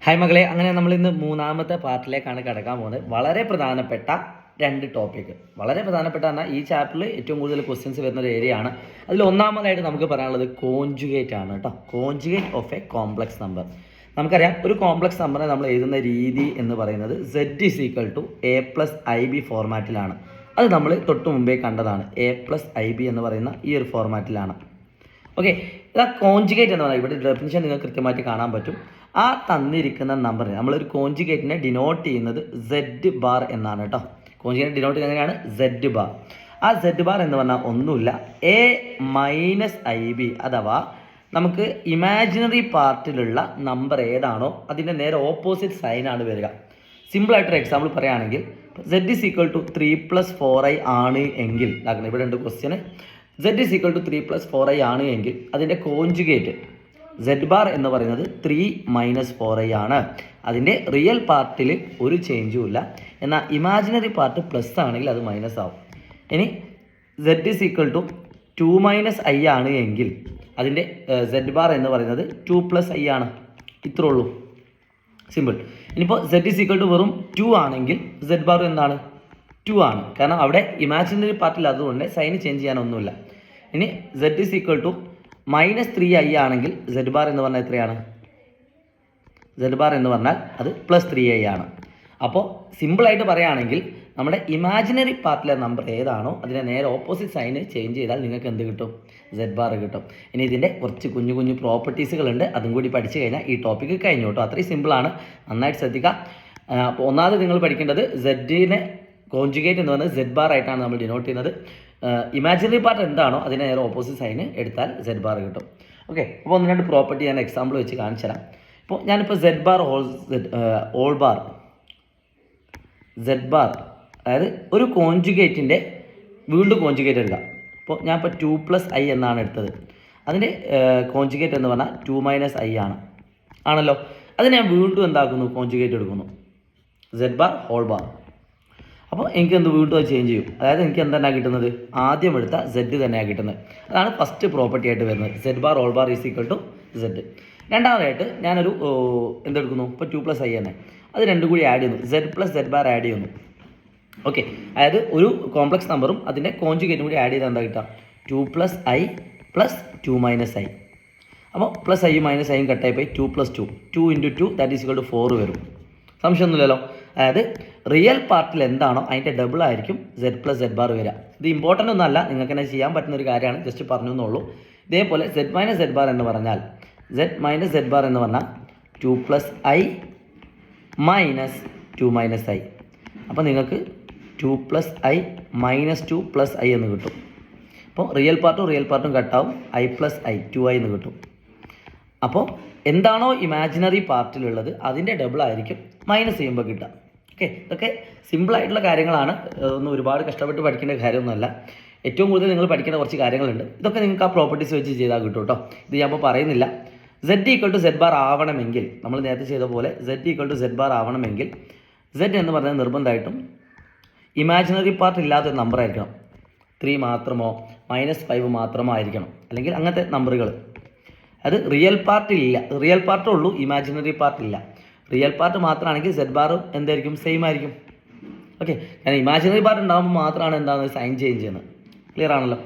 Hi മകളെ, അങ്ങനെ നമ്മൾ ഇന്ന് മൂന്നാമത്തെ പാർട്ടിലേക്കാണ് കിടക്കാൻ പോകുന്നത്. വളരെ പ്രധാനപ്പെട്ട രണ്ട് ടോപ്പിക്, വളരെ പ്രധാനപ്പെട്ട പറഞ്ഞാൽ ഈ ചാപ്റ്ററിൽ ഏറ്റവും കൂടുതൽ ക്വസ്റ്റ്യൻസ് വരുന്ന ഒരു ഏരിയ ആണ്. അതിൽ ഒന്നാമതായിട്ട് നമുക്ക് പറയാനുള്ളത് കോൺജുഗേറ്റ് ആണ് കേട്ടോ. Conjugate of A complex number. നമുക്കറിയാം, ഒരു കോംപ്ലക്സ് നമ്പറിനെ നമ്മൾ എഴുതുന്ന രീതി എന്ന് പറയുന്നത് z=a+ib ഫോർമാറ്റിലാണ്. അത് നമ്മൾ തൊട്ട് മുമ്പേ കണ്ടതാണ്. a+ib എന്ന് പറയുന്ന ഈ ഒരു ഫോർമാറ്റിലാണ്. ഓക്കെ, ഇതാ കോൺജുഗേറ്റ് എന്ന് പറയുന്നത്. ഇവിടെ ഡെഫിനിഷൻ നിങ്ങൾക്ക് കൃത്യമായിട്ട് കാണാൻ പറ്റും. ആ തന്നിരിക്കുന്ന നമ്പറിനെ നമ്മളൊരു കോൺജുഗേറ്റിനെ ഡിനോട്ട് ചെയ്യുന്നത് z ബാർ എന്നാണ് കേട്ടോ. കോൺജുഗേറ്റ് ഡിനോട്ട് ചെയ്യുന്നത് എങ്ങനെയാണ്? z bar. ആ z ബാർ എന്ന് പറഞ്ഞാൽ ഒന്നുമില്ല, a-ib അഥവാ നമുക്ക് ഇമാജിനറി പാർട്ടിലുള്ള നമ്പർ ഏതാണോ അതിൻ്റെ നേരെ ഓപ്പോസിറ്റ് സൈനാണ് വരിക. സിമ്പിളായിട്ടൊരു എക്സാമ്പിൾ പറയുകയാണെങ്കിൽ z=3+4i ആണ് എങ്കിൽ, ഇവിടെ ഉണ്ട് ക്വസ്റ്റ്യന്, z=3+4i ആണ് എങ്കിൽ അതിൻ്റെ കോൺജുഗേറ്റ് z ബാർ എന്ന് പറയുന്നത് 3 - 4i ആണ്. അതിൻ്റെ റിയൽ പാർട്ടിൽ ഒരു ചേഞ്ചും ഇല്ല. എന്നാൽ ഇമാജിനറി പാർട്ട് പ്ലസ് ആണെങ്കിൽ അത് മൈനസ് ആവും. ഇനി z=2 - i ആണ് എങ്കിൽ അതിൻ്റെ z ബാർ എന്ന് പറയുന്നത് 2+i ആണ്. ഇത്രേ ഉള്ളൂ, സിമ്പിൾ. ഇനിയിപ്പോൾ z വെറും 2 ആണെങ്കിൽ z ബാർ എന്താണ്? 2 ആണ്. കാരണം അവിടെ ഇമാജിനറി പാർട്ടിൽ അതുകൊണ്ട് സൈന് ചേഞ്ച് ചെയ്യാനൊന്നുമില്ല. ഇനി z=-3i ആണെങ്കിൽ z ബാർ എന്ന് പറഞ്ഞാൽ എത്രയാണ്? z ബാർ എന്ന് പറഞ്ഞാൽ അത് +3i ആണ്. അപ്പോൾ സിമ്പിളായിട്ട് പറയുകയാണെങ്കിൽ നമ്മുടെ ഇമാജിനറി പാർട്ടിലെ നമ്പർ ഏതാണോ അതിനെ നേരെ ഓപ്പോസിറ്റ് സൈന് ചേഞ്ച് ചെയ്താൽ നിങ്ങൾക്ക് എന്ത് കിട്ടും? z ബാർ കിട്ടും. ഇനി ഇതിൻ്റെ കുറച്ച് കുഞ്ഞു കുഞ്ഞു പ്രോപ്പർട്ടീസുകളുണ്ട്, അതും കൂടി പഠിച്ചു കഴിഞ്ഞാൽ ഈ ടോപ്പിക്ക് കഴിഞ്ഞു കേട്ടോ. അത്രയും സിമ്പിളാണ്, നന്നായിട്ട് ശ്രദ്ധിക്കുക. അപ്പോൾ ഒന്നാമത് നിങ്ങൾ പഠിക്കേണ്ടത് z-നെ കോൺജുഗേറ്റ് എന്ന് പറയുന്നത് z ബാർ ആയിട്ടാണ് നമ്മൾ ഡിനോട്ട് ചെയ്യുന്നത്. ഇമാജിനറി പാർട്ട് എന്താണോ അതിനെ നേരെ ഓപ്പോസിറ്റ് സൈന് എടുത്താൽ z ബാർ കിട്ടും. ഓക്കെ, അപ്പോൾ ഒന്ന് രണ്ട് പ്രോപ്പർട്ടി ഞാൻ എക്സാമ്പിൾ വെച്ച് കാണിച്ചു തരാം. ഇപ്പോൾ ഞാനിപ്പോൾ z ബാർ അതായത് ഒരു കോൺജുഗേറ്റിൻ്റെ വീണ്ടും കോൺജുഗേറ്റ് എടുക്കാം. ഇപ്പോൾ ഞാൻ ഇപ്പോൾ 2+i എന്നാണ് എടുത്തത്. അതിൻ്റെ കോൺജുഗേറ്റ് എന്ന് പറഞ്ഞാൽ 2 - i ആണല്ലോ. അത് ഞാൻ വീണ്ടും എന്താക്കുന്നു? കോൺജുഗേറ്റ് എടുക്കുന്നു, z ബാർ ഹോൾ ബാർ. അപ്പോൾ എനിക്ക് എന്ത് വീണ്ടും അത് ചേഞ്ച് ചെയ്യും. അതായത് എനിക്ക് എന്താണ് കിട്ടുന്നത്? ആദ്യം എടുത്ത z തന്നെയാണ് കിട്ടുന്നത്. അതാണ് ഫസ്റ്റ് പ്രോപ്പർട്ടി ആയിട്ട് വരുന്നത്, z bar hole bar z. രണ്ടാമതായിട്ട് ഞാനൊരു എന്തെടുക്കുന്നു? ഇപ്പോൾ 2+i തന്നെ, അത് രണ്ടും കൂടി ആഡ് ചെയ്യുന്നു, z+z ബാർ ആഡ് ചെയ്യുന്നു. ഓക്കെ, അതായത് ഒരു കോംപ്ലക്സ് നമ്പറും അതിൻ്റെ കോൺജുഗേറ്റും കൂടി ആഡ് ചെയ്താൽ എന്താ കിട്ടുക? 2+i + 2 - i. അപ്പോൾ +i - i കട്ടായിപ്പോയി, 2 + 2, 2 × 2 = 4 വരും. സംശയമൊന്നുമില്ലല്ലോ. അതായത് റിയൽ പാർട്ടിൽ എന്താണോ അതിൻ്റെ ഡബിൾ ആയിരിക്കും z+z ബാർ വരിക. ഇത് ഇമ്പോർട്ടൻ്റ് ഒന്നല്ല, നിങ്ങൾക്ക് തന്നെ ചെയ്യാൻ പറ്റുന്ന ഒരു കാര്യമാണ്, ജസ്റ്റ് പറഞ്ഞു എന്നുള്ളൂ. ഇതേപോലെ z ബാർ എന്ന് പറഞ്ഞാൽ 2+i - 2 - i. അപ്പോൾ നിങ്ങൾക്ക് 2+i - 2+i എന്ന് കിട്ടും. അപ്പോൾ റിയൽ പാർട്ടും കട്ടാവും, i+i 2i എന്ന് കിട്ടും. അപ്പോൾ എന്താണോ ഇമാജിനറി പാർട്ടിലുള്ളത് അതിൻ്റെ ഡബിൾ ആയിരിക്കും മൈനസ് ചെയ്യുമ്പോൾ കിട്ടുക. ഓക്കെ, ഇതൊക്കെ സിമ്പിളായിട്ടുള്ള കാര്യങ്ങളാണ്, ഒന്നും ഒരുപാട് കഷ്ടപ്പെട്ട് പഠിക്കേണ്ട കാര്യമൊന്നുമല്ല. ഏറ്റവും കൂടുതൽ നിങ്ങൾ പഠിക്കേണ്ട കുറച്ച് കാര്യങ്ങളുണ്ട്. ഇതൊക്കെ നിങ്ങൾക്ക് ആ പ്രോപ്പർട്ടീസ് വെച്ച് ചെയ്താൽ കിട്ടും കേട്ടോ. ഇത് ഞാൻ ഇപ്പോൾ പറയുന്നില്ല. z=z ബാർ ആവണമെങ്കിൽ നമ്മൾ നേരത്തെ ചെയ്ത പോലെ z=z ബാർ ആവണമെങ്കിൽ z എന്ന് പറഞ്ഞാൽ നിർബന്ധമായിട്ടും ഇമാജിനറി പാർട്ട് ഇല്ലാത്തൊരു നമ്പർ ആയിരിക്കണം. 3 മാത്രമോ -5 മാത്രമോ ആയിരിക്കണം, അല്ലെങ്കിൽ അങ്ങനത്തെ നമ്പറുകൾ. അത് റിയൽ പാർട്ടേ ഉള്ളൂ, ഇമാജിനറി പാർട്ടില്ല. റിയൽ പാർട്ട് മാത്രമാണെങ്കിൽ z ബാറും എന്തായിരിക്കും? സെയിം ആയിരിക്കും. ഓക്കെ, കാരണം ഇമാജിനറി പാർട്ട് ഉണ്ടാകുമ്പോൾ മാത്രമാണ് എന്താണ് സൈൻ ചേഞ്ച് ചെയ്യുന്നത്. ക്ലിയർ ആണല്ലോ?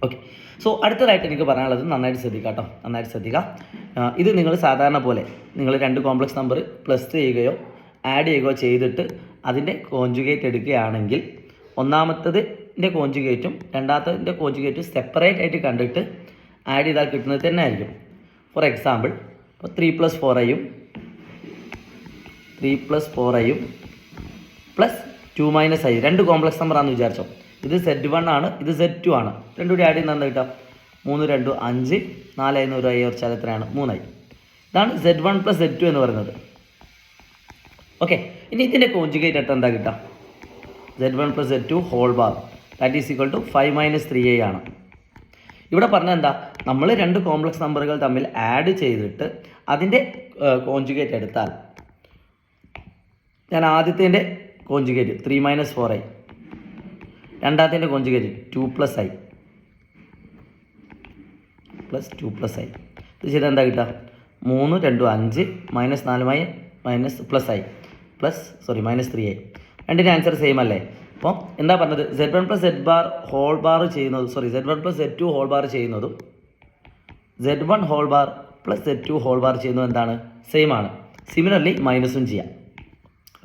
ഓക്കെ, സോ അടുത്തതായിട്ട് എനിക്ക് പറയാനുള്ളത് നന്നായിട്ട് ശ്രദ്ധിക്കുക കേട്ടോ, നന്നായിട്ട് ശ്രദ്ധിക്കുക. ഇത് നിങ്ങൾ സാധാരണ പോലെ നിങ്ങൾ രണ്ട് കോംപ്ലക്സ് നമ്പർ പ്ലസ് ചെയ്യുകയോ ആഡ് ചെയ്യുകയോ ചെയ്തിട്ട് അതിൻ്റെ കോൺജുഗേറ്റ് എടുക്കുകയാണെങ്കിൽ ഒന്നാമത്തതിൻ്റെ കോൺജുഗേറ്റും രണ്ടാമത്തതിൻ്റെ കോൺജുഗേറ്റും സെപ്പറേറ്റ് ആയിട്ട് കണ്ടിട്ട് ആഡ് ചെയ്താൽ കിട്ടുന്നത് തന്നെ ആയിരിക്കും. ഫോർ എക്സാമ്പിൾ, ഇപ്പോൾ 3+4i +2 - i രണ്ട് കോംപ്ലക്സ് നമ്പറാണെന്ന് വിചാരിച്ചോ. ഇത് z1 ആണ്, ഇത് z2 ആണ്. രണ്ടും കൂടി ആഡ് ചെയ്യുന്ന എന്താ കിട്ടുക? 3 × 2 = 5, 4 × 1 i കുറച്ചാൽ എത്രയാണ്? 3i. ഇതാണ് z1 + z2 എന്ന് പറയുന്നത്. ഓക്കെ, ഇനി ഇതിൻ്റെ കോൺജുഗേറ്റ് ആയിട്ട് എന്താ കിട്ടുക? z1 + z2 whole bar = 5 - 3i ആണ്. ഇവിടെ പറഞ്ഞാൽ എന്താ? നമ്മൾ രണ്ട് കോംപ്ലക്സ് നമ്പറുകൾ തമ്മിൽ ആഡ് ചെയ്തിട്ട് അതിൻ്റെ കോൺജുഗേറ്റ് എടുത്താൽ, ഞാൻ ആദ്യത്തിൻ്റെ conjugate 3 - 4i, രണ്ടാമത്തിൻ്റെ conjugate 2+i + 2+i, ഇത് ചെയ്താൽ എന്താ കിട്ടുക? 3 2 5 -4 മൈനസ് പ്ലസ് ആയി -3 ആയി. രണ്ടിൻ്റെ ആൻസർ സെയിം അല്ലേ? അപ്പോൾ എന്താ പറഞ്ഞത്? Z1 + Z ഹോൾ ബാർ ചെയ്യുന്നത് Z1 + Z2 ഹോൾ ബാർ ചെയ്യുന്നതും Z1 whole bar + Z2 whole bar ചെയ്യുന്നതും എന്താണ്? സെയിം ആണ്. സിമിലർലി മൈനസും ചെയ്യാം.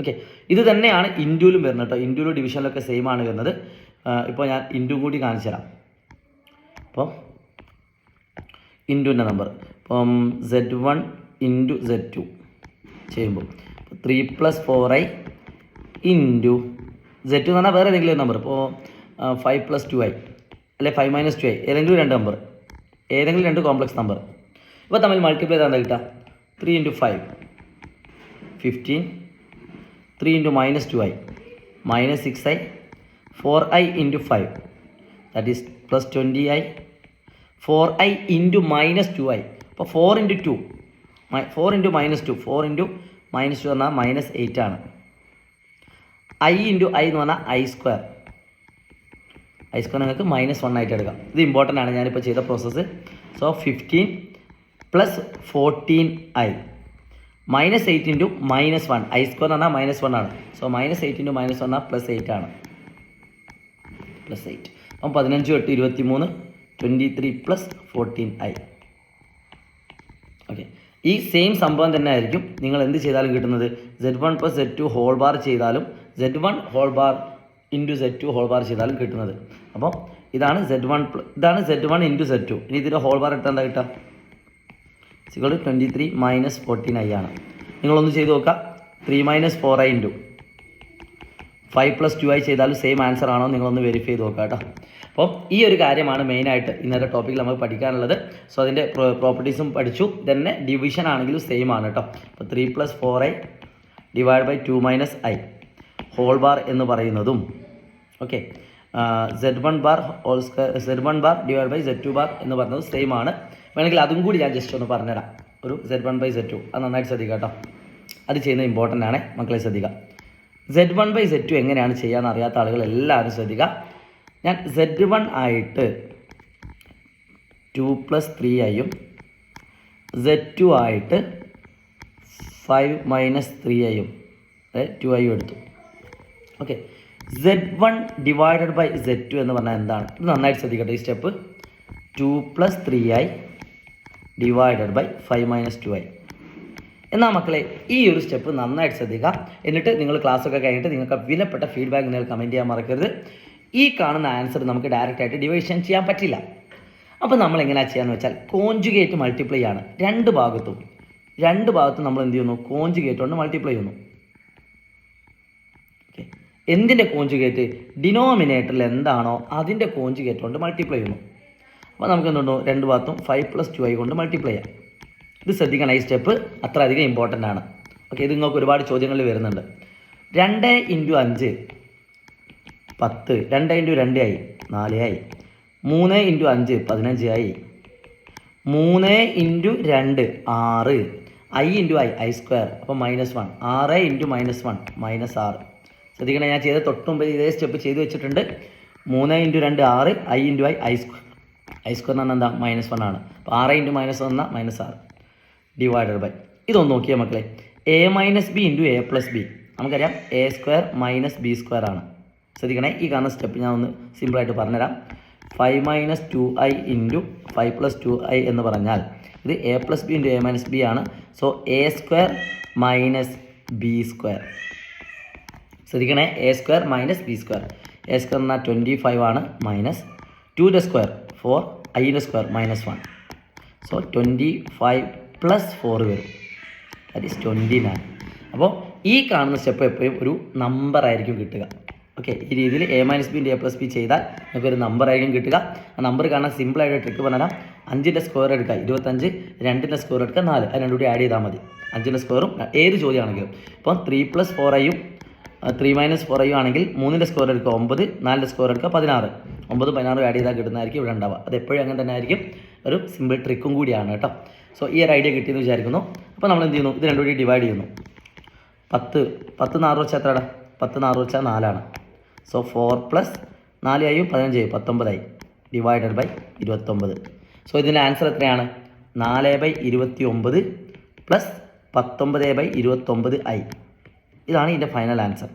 ഓക്കെ, ഇത് തന്നെയാണ് ഇൻഡ്യൂലും വരുന്നത് കേട്ടോ. ഇൻഡ്യൂലും ഡിവിഷനിലൊക്കെ സെയിം ആണ് വരുന്നത്. ഇപ്പോൾ ഞാൻ ഇൻഡ്യൂ കൂടി കാണിച്ചു തരാം. അപ്പോൾ ഇൻഡ്യൂൻ്റെ നമ്പർ ഇപ്പം Z1 × Z2 ചെയ്യുമ്പോൾ 3 + 4i ഇൻറ്റു Z2 എന്ന് പറഞ്ഞാൽ വേറെ ഏതെങ്കിലും നമ്പർ. ഇപ്പോൾ 5 + 2i അല്ലെ 5 - 2i, ഏതെങ്കിലും രണ്ട് നമ്പർ, ഏതെങ്കിലും രണ്ട് കോംപ്ലക്സ് നമ്പർ. ഇപ്പോൾ തമ്മിൽ മൾട്ടിപ്ലൈ ചെയ്താൽ എന്താ കിട്ടുക? 3 × 5 15, 3 × -2i -6i, 4i × 5 that is +20i, 4i × -2i. അപ്പോൾ 4 × 2 4 × -2 4 × -2 പറഞ്ഞാൽ -8 ആണ്. i × i എന്ന് പറഞ്ഞാൽ i² നിങ്ങൾക്ക് -1 ആയിട്ട് എടുക്കാം. ഇത് ഇമ്പോർട്ടൻ്റ് ആണ്, ഞാനിപ്പോൾ ചെയ്ത പ്രോസസ്സ്. സോ 15 + 14i -8 × -1 i² എന്ന് പറഞ്ഞാൽ -1 ആണ്. സോ -8 × -1 എന്നാൽ +8 ആണ്. +8 അപ്പം 15 8 23 23 + 14i. ഓക്കെ, ഈ സെയിം സംഭവം തന്നെ ആയിരിക്കും നിങ്ങൾ എന്ത് ചെയ്താലും കിട്ടുന്നത്. Z1 + Z2 ഹോൾ ബാർ ചെയ്താലും Z1 whole bar × Z2 whole bar ചെയ്താലും കിട്ടുന്നത്. അപ്പോൾ ഇതാണ് Z1 × Z2. ഇനി ഇതിൻ്റെ ഹോൾ ബാർ എടുത്താൽ എന്താ കിട്ടുക? 23 - 14i ആണ്. നിങ്ങളൊന്ന് ചെയ്ത് നോക്കുക. 3 - 4i × 5 + 2i ചെയ്താലും സെയിം ആൻസർ ആണോ നിങ്ങളൊന്ന് വെരിഫൈ ചെയ്ത് നോക്കുക കേട്ടോ. അപ്പോൾ ഈ ഒരു കാര്യമാണ് മെയിനായിട്ട് ഇന്നത്തെ ടോപ്പിക്കിൽ നമുക്ക് പഠിക്കാനുള്ളത്. സോ അതിൻ്റെ പ്രോപ്പർട്ടീസും പഠിച്ചു. തന്നെ ഡിവിഷൻ ആണെങ്കിലും സെയിം ആണ് കേട്ടോ. അപ്പോൾ 3 + 4i / 2 - i ഹോൾ ബാർ എന്ന് പറയുന്നതും okay Z1 bar / Z2 bar എന്ന് പറയുന്നത് സെയിം ആണ്. വേണമെങ്കിൽ അതും കൂടി ഞാൻ ജസ്റ്റ് ഒന്ന് പറഞ്ഞുതരാം. ഒരു Z1 / Z2 അത് നന്നായിട്ട് ശ്രദ്ധിക്കുക കേട്ടോ. അത് ചെയ്യുന്നത് ഇമ്പോർട്ടൻ്റ് ആണ്, മക്കളെ ശ്രദ്ധിക്കുക. Z1 / Z2 എങ്ങനെയാണ് ചെയ്യാൻ അറിയാത്ത ആളുകൾ എല്ലാവരും ശ്രദ്ധിക്കുക. ഞാൻ Z1 ആയിട്ട് 2 + 3iയും Z2 ആയിട്ട് 5 - 3iയും 2iയും എടുത്തു. ഓക്കെ, Z1 / Z2 എന്ന് പറഞ്ഞാൽ എന്താണ്? ഇത് നന്നായിട്ട് ശ്രദ്ധിക്കട്ടെ. ഈ സ്റ്റെപ്പ് 2 + 3i / 5 - 2i. എന്നാൽ മക്കളെ ഈ ഒരു സ്റ്റെപ്പ് നന്നായിട്ട് ശ്രദ്ധിക്കുക. എന്നിട്ട് നിങ്ങൾ ക്ലാസ്സൊക്കെ കഴിഞ്ഞിട്ട് നിങ്ങൾക്ക് വിലപ്പെട്ട ഫീഡ്ബാക്ക് നിങ്ങൾ കമൻറ്റ് ചെയ്യാൻ മറക്കരുത്. ഈ കാണുന്ന ആൻസർ നമുക്ക് ഡയറക്റ്റായിട്ട് ഡിവിഷൻ ചെയ്യാൻ പറ്റില്ല. അപ്പോൾ നമ്മൾ എങ്ങനെയാണ് ചെയ്യാന്ന് വെച്ചാൽ കോഞ്ചുഗേറ്റ് മൾട്ടിപ്ലൈ ആണ്. രണ്ട് ഭാഗത്തും നമ്മൾ എന്ത് ചെയ്യുന്നു? കോഞ്ചുഗേറ്റ് കൊണ്ട് മൾട്ടിപ്ലൈ ചെയ്യുന്നു. ഓക്കെ, എന്തിൻ്റെ കോഞ്ചുഗേറ്റ്? ഡിനോമിനേറ്ററിൽ എന്താണോ അതിൻ്റെ കോഞ്ചുഗേറ്റ് കൊണ്ട് മൾട്ടിപ്ലൈ ചെയ്യുന്നു. അപ്പോൾ നമുക്ക് എന്തുണ്ടോ? രണ്ട് ഭാഗത്തും 5 + 2i കൊണ്ട് മൾട്ടിപ്ലൈ ചെയ്യാം. ഇത് ശ്രദ്ധിക്കണം, ഈ സ്റ്റെപ്പ് അത്ര അധികം ഇമ്പോർട്ടൻ്റ് ആണ്. ഓക്കെ, ഇത് നിങ്ങൾക്ക് ഒരുപാട് ചോദ്യങ്ങളിൽ വരുന്നുണ്ട്. 2 × 5 10, 2 × 2i 4i, 3 × 5 15i, 3 × 2 6, i × i² അപ്പോൾ -1, 6 × -1 -6. ശ്രദ്ധിക്കണം, ഞാൻ ചെയ്ത തൊട്ടുമുമ്പ് ഇതേ സ്റ്റെപ്പ് ചെയ്ത് വെച്ചിട്ടുണ്ട്. 3 × 2 6, i × i² i² എന്ന് പറഞ്ഞാൽ എന്താ? -1 ആണ്. അപ്പോൾ 6 × -1 എന്നാൽ -6 / ഇതൊന്ന് നോക്കിയാൽ മക്കളെ. a - b × a + b നമുക്കറിയാം a² - b² ആണ്. ശ്രദ്ധിക്കണേ, ഈ കാണുന്ന സ്റ്റെപ്പ് ഞാൻ ഒന്ന് സിമ്പിളായിട്ട് പറഞ്ഞുതരാം. 5 - 2i × 5 + 2i എന്ന് പറഞ്ഞാൽ ഇത് a + b × a - b ആണ്. So a² - b². ശ്രദ്ധിക്കണേ, a² - b². a² എന്നാൽ 25 ആണ്. -2 ² 4, i ² -1. സോ 25 + 4 വരും. That is 29. അപ്പോൾ ഈ കാണുന്ന സ്റ്റെപ്പ് എപ്പോഴും ഒരു നമ്പർ ആയിരിക്കും കിട്ടുക. ഓക്കെ, ഈ രീതിയിൽ a - b × a + b ചെയ്താൽ നമുക്കൊരു നമ്പർ ആയിരിക്കും കിട്ടുക. ആ നമ്പർ കാണാൻ സിമ്പിളായിട്ട് ട്രിക്ക് പറഞ്ഞാൽ 5ൻ്റെ സ്ക്വയർ എടുക്കുക 25, 2ൻ്റെ സ്ക്വയർ എടുക്കുക 4, അത് രണ്ടും കൂടി ആഡ് ചെയ്താൽ മതി. 5ൻ്റെ സ്ക്വയറും ഏത് ചോദ്യമാണെങ്കിലും. ഇപ്പം 3 + 4iയും 3 - 4iയും ആണെങ്കിൽ 3ൻ്റെ സ്ക്വയർ എടുക്കുക 9, 4ൻ്റെ സ്ക്വയർ എടുക്കുക 16, 9 16 ആഡ് ചെയ്താൽ കിട്ടുന്നതായിരിക്കും ഇവിടെ ഉണ്ടാവുക. അത് എപ്പോഴും അങ്ങനെ തന്നെ ആയിരിക്കും. ഒരു സിമ്പിൾ ട്രിക്കും കൂടിയാണ് കേട്ടോ. സോ ഈ ഒരു ഐഡിയ കിട്ടിയെന്ന് വിചാരിക്കുന്നു. അപ്പോൾ നമ്മൾ എന്ത് ചെയ്യുന്നു? ഇത് രണ്ടും കൂടി ഡിവൈഡ് ചെയ്യുന്നു. 10 4 വെച്ചാൽ എത്രയാണ്? 10 4 വെച്ചാൽ 4 ആണ്. So 4 + 4iയും 15 19i / 29. സോ ഇതിൻ്റെ ആൻസർ എത്രയാണ്? 4/29 പ്ലസ് 19/29i. ഇതാണ് ഇതിൻ്റെ ഫൈനൽ ആൻസർ.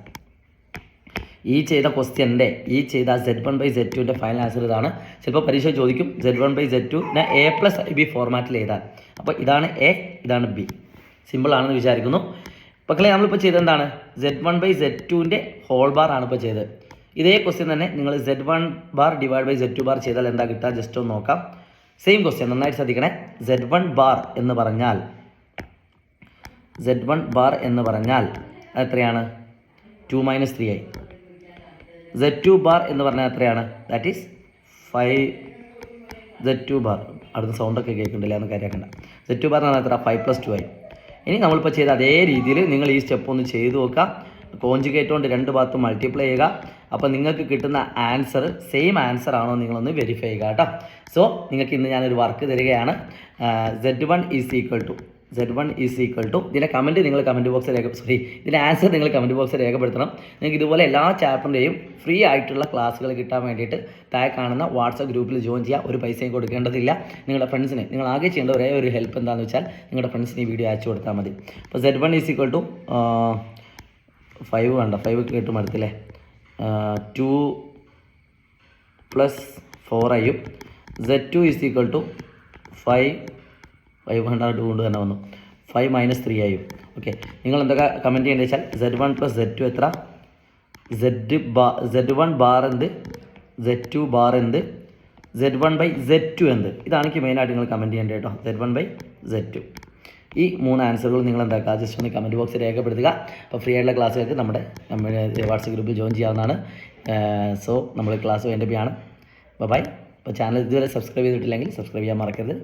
ഈ ചെയ്ത ക്വസ്റ്റ്യൻ്റെ Z1/Z2ൻ്റെ ഫൈനൽ ആൻസർ ഇതാണ്. ചിലപ്പോൾ പരീക്ഷ ചോദിക്കും Z1/Z2 A+IB ഫോർമാറ്റിൽ എഴുതാൻ. അപ്പോൾ ഇതാണ് എ, ഇതാണ് ബി. സിമ്പിളാണെന്ന് വിചാരിക്കുന്നു. മക്കളെ നമ്മളിപ്പോൾ ചെയ്തെന്താണ്? Z1/Z2ൻ്റെ ഹോൾ ബാർ ആണ് ഇപ്പോൾ ചെയ്തത്. ഇതേ ക്വസ്റ്റ്യൻ തന്നെ നിങ്ങൾ Z1 bar divide by Z2 bar ചെയ്താൽ എന്താ കിട്ടുക? ജസ്റ്റ് ഒന്ന് നോക്കാം. സെയിം ക്വസ്റ്റ്യൻ, നന്നായിട്ട് ശ്രദ്ധിക്കണേ. Z1 ബാർ എന്ന് പറഞ്ഞാൽ എത്രയാണ്? 2 - 3i. Z2 ബാർ എന്ന് പറഞ്ഞാൽ എത്രയാണ്? That is 5. Z2 ബാർ, അടുത്ത സൗണ്ടൊക്കെ കേൾക്കുന്നില്ല എന്ന് കാര്യമാക്കണ്ട. Z2 ബാർ എന്ന് പറഞ്ഞാൽ എത്ര? 5 + 2i. ഇനി നമ്മളിപ്പോൾ ചെയ്ത അതേ രീതിയിൽ നിങ്ങൾ ഈ സ്റ്റെപ്പ് ഒന്ന് ചെയ്ത് നോക്കാം. കോഞ്ചുഗേറ്റ് കൊണ്ട് രണ്ട് ഭാഗത്തും മൾട്ടിപ്ലൈ ചെയ്യുക. അപ്പോൾ നിങ്ങൾക്ക് കിട്ടുന്ന ആൻസർ സെയിം ആൻസർ ആണോ നിങ്ങളൊന്ന് വെരിഫൈ ചെയ്യുക കേട്ടോ. സോ നിങ്ങൾക്ക് ഇന്ന് ഞാനൊരു വർക്ക് തരികയാണ്. Z1 ഈസ് ഈക്വൽ ടു ഇതിൻ്റെ കമൻറ്റ് നിങ്ങൾ കമൻറ്റ് ബോക്സിൽ ഇതിൻ്റെ ആൻസർ നിങ്ങൾ കമൻറ്റ് ബോക്സിൽ രേഖപ്പെടുത്തണം. നിങ്ങൾക്ക് ഇതുപോലെ എല്ലാ ചാപ്റ്ററിൻ്റെയും ഫ്രീ ആയിട്ടുള്ള ക്ലാസ്സുകൾ കിട്ടാൻ വേണ്ടിയിട്ട് താഴെ കാണുന്ന വാട്സപ്പ് ഗ്രൂപ്പിൽ ജോയിൻ ചെയ്യുക. ഒരു പൈസയും കൊടുക്കേണ്ടതില്ല. നിങ്ങളുടെ ഫ്രണ്ട്സിന് നിങ്ങൾ ആകെ ചെയ്യേണ്ട ഒരേ ഒരു ഹെൽപ്പ് എന്താണെന്ന് വെച്ചാൽ നിങ്ങളുടെ ഫ്രണ്ട്സിന് ഈ വീഡിയോ അയച്ചു കൊടുത്താൽ മതി. അപ്പോൾ Z1 ഈസ് ഈക്വൽ ടു 5 വേണ്ട, 5 കേട്ടും അടുത്തില്ലേ, 2 + 4iയും Z2 ഈസ് ഈക്വൽ ടു 5 വേണ്ട, 2 കൊണ്ട് തന്നെ വന്നു, 5 - 3iയും. ഓക്കെ, നിങ്ങൾ എന്തൊക്കെ കമൻറ്റ് ചെയ്യേണ്ടത് വെച്ചാൽ Z1 + Z2 എത്ര, Z1 ബാർ എന്ത്, Z2 ബാർ എന്ത്, Z1/Z2 എന്ത്. ഇതാണ് എനിക്ക് മെയിനായിട്ട് നിങ്ങൾ കമൻറ്റ് ചെയ്യേണ്ടത് കേട്ടോ. Z1/Z2 ഈ 3 ആൻസറുകൾ നിങ്ങൾ എന്താക്കുക, ജസ്റ്റ് ഒന്ന് കമൻറ്റ് ബോക്സിൽ രേഖപ്പെടുത്തുക. അപ്പോൾ ഫ്രീ ആയിട്ടുള്ള ക്ലാസ്സുകൾക്ക് നമ്മുടെ വാട്സപ്പ് ഗ്രൂപ്പിൽ ജോയിൻ ചെയ്യാവുന്നതാണ്. സോ നമ്മൾ ക്ലാസ് വേണ്ടതാണ്. ബൈ. അപ്പോൾ ചാനൽ ഇതുവരെ സബ്സ്ക്രൈബ് ചെയ്തിട്ടില്ലെങ്കിൽ സബ്സ്ക്രൈബ് ചെയ്യാൻ മറക്കരുത്.